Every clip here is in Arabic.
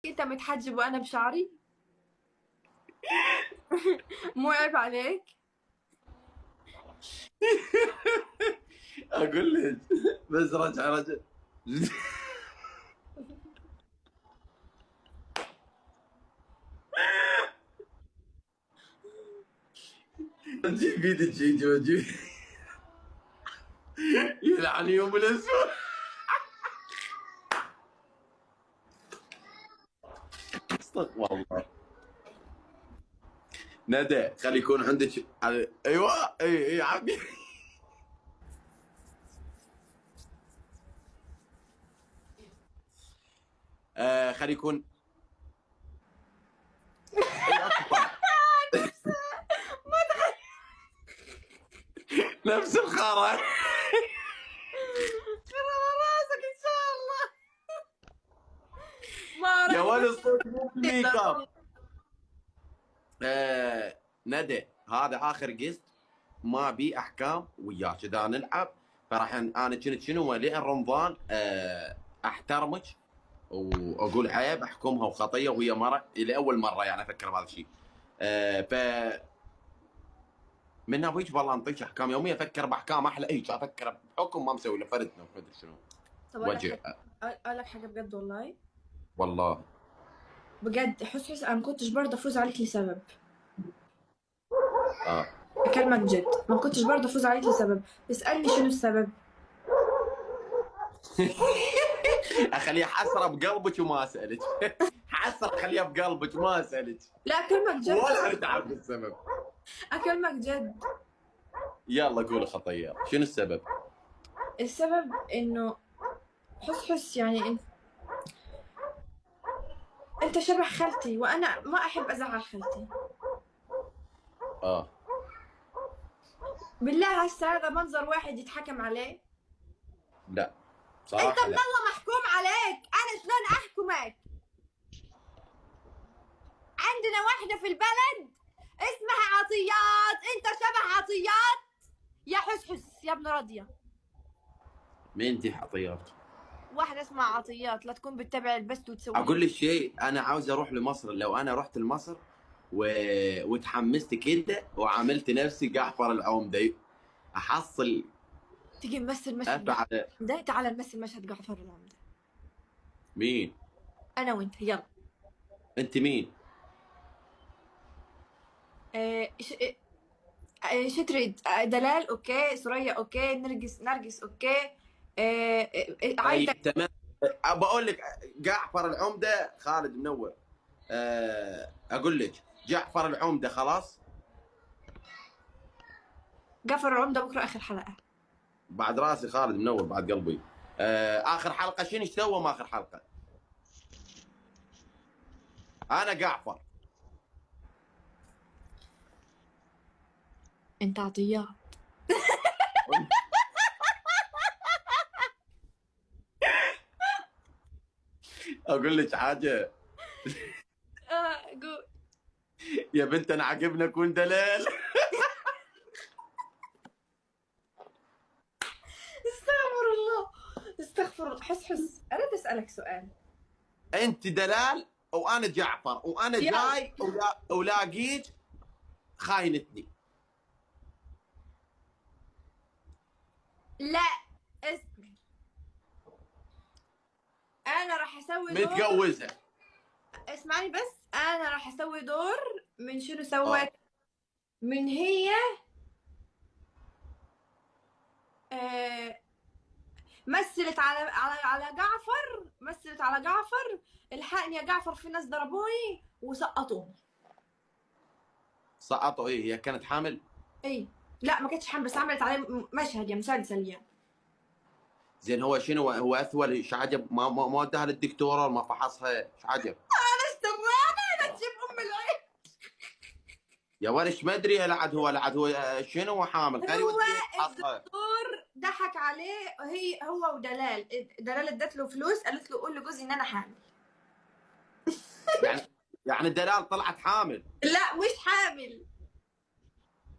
انت متحجب وانا بشعري. مو عيب عليك؟ اقول لك بس رجع. جيب ايدك جيجي وجيب. يلعن يوم الاسود. استغفر الله. ندى خلي يكون عندك ايوه. اي عمي. خلي يكون. اي اكبر. نفس الخرا. خرب راسك ان شاء الله. ما يا راح ولد الصوت مو بالميك اب. والله. ندى هذا اخر قسط. ما بي احكام وياك اذا نلعب. فراح انا كنت شنو لين رمضان احترمك. واقول عيب احكمها وخطيه وهي مره لاول مره يعني افكر بهذا الشيء. ف من هيك والله انطيك احكام يوميه افكر باحكام احلى هيك افكر بحكم ما مسوي له فردنا وما ادري شنو. طب اقول لك وجه. حاجه، اقول لك حاجه بجد والله. والله. بجد حس انا ما كنتش برضه افوز عليك لسبب. اه. اكلمك جد، ما كنتش برضه افوز عليك لسبب. اسالني شنو السبب. اخليها حسره بقلبك وما اسالك. حسره خليها بقلبك وما اسالك. لا اكلمك جد. ولا اتعب بالسبب. اكلمك جد. يلا قول خطيه شنو السبب؟ السبب انه حس يعني انت شبه خالتي وانا ما احب ازعل خالتي. اه. بالله هسه هذا منظر واحد يتحكم عليه. لا انت صراحه من لا. الله محكوم عليك، انا شلون احكمك؟ عندنا واحدة في البلد اسمها عطيات، انت شبه عطيات. يا حس يا ابن راضية. مين دي حطيات؟ واحدة اسمها عطيات، لا تكون بتتابع البث وتسوي اقول لي. لك شيء انا عاوز اروح لمصر. لو انا رحت لمصر و... وتحمست كده وعملت نفسي جعفر العمدة احصل تيجي نمثل مشهد جعفر افعل. العمدة. تعال نمثل مشهد جعفر العمدة. مين؟ انا وانت يلا. انت مين؟ اه شو تريد؟ دلال اوكي، سوريا اوكي، نرجس اوكي. عايدة. طيب تمام. بقول لك جعفر العمدة خالد منور. اقول لك جعفر العمدة خلاص. جعفر العمدة بكرة اخر حلقة. بعد راسي خالد منور بعد قلبي. اخر حلقة شنو سوى ما اخر حلقة؟ انا جعفر. انت عطيات. اقول لك حاجة. قول. يا بنت انا عاجبنا كون دلال. استغفر الله. استغفر الله. حس أردت أسألك سؤال. انت دلال وانا جعفر وانا يلا. جاي ولاقيك خاينتني. لا اسمع، أنا راح أسوي دور. متجوزه. اسمعني بس، أنا راح أسوي دور من شنو سوت. اه. من هي آه مثلت على جعفر، مثلت على جعفر. الحقني يا جعفر في ناس ضربوني وسقطوني. سقطوا ايه هي كانت حامل؟ اي. لا ما كانتش حامل، بس عملت عليه مشهد يا مسلسل يعني. زين هو شنو هو اثول ايش عجب ما وداها للدكتوره وما فحصها ايش عجب؟ انا استمراني لا تجيب ام العيد. يا ولش ما ادري لعد هو شنو هو حامل خلي هو يوديه يفحصها. الدكتور ضحك عليه، هو ودلال. دلال ادت له فلوس، قالت له قول لجوزي ان انا حامل. يعني يعني دلال طلعت حامل. لا مش حامل،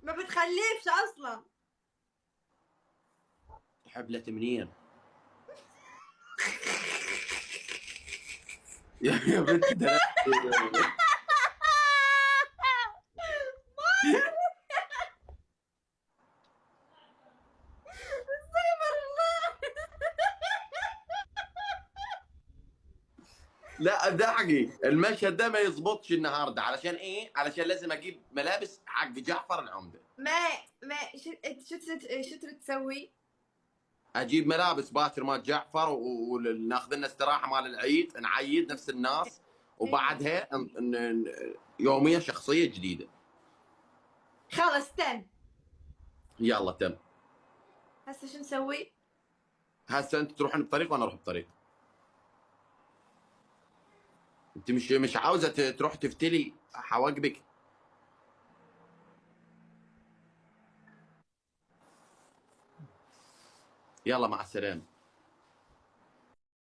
ما بتخلفش اصلا. حبلت منين؟ يا بنت ده استغفر الله. لا ضحكي، المشهد ده ما يزبطش النهارده. علشان ايه؟ علشان لازم اجيب ملابس حق جعفر العمده. ما شو تريد تسوي؟ اجيب ملابس باكر مال جعفر وناخذ لنا استراحه مال العيد، نعيد نفس الناس، وبعدها يوميه شخصيه جديده. خلص تم. يلا تم. هسه شو نسوي؟ هسه انت تروحين بطريق وانا اروح بطريق. انت مش عاوزه تروح تفتلي حواجبك. يلا مع السلامه.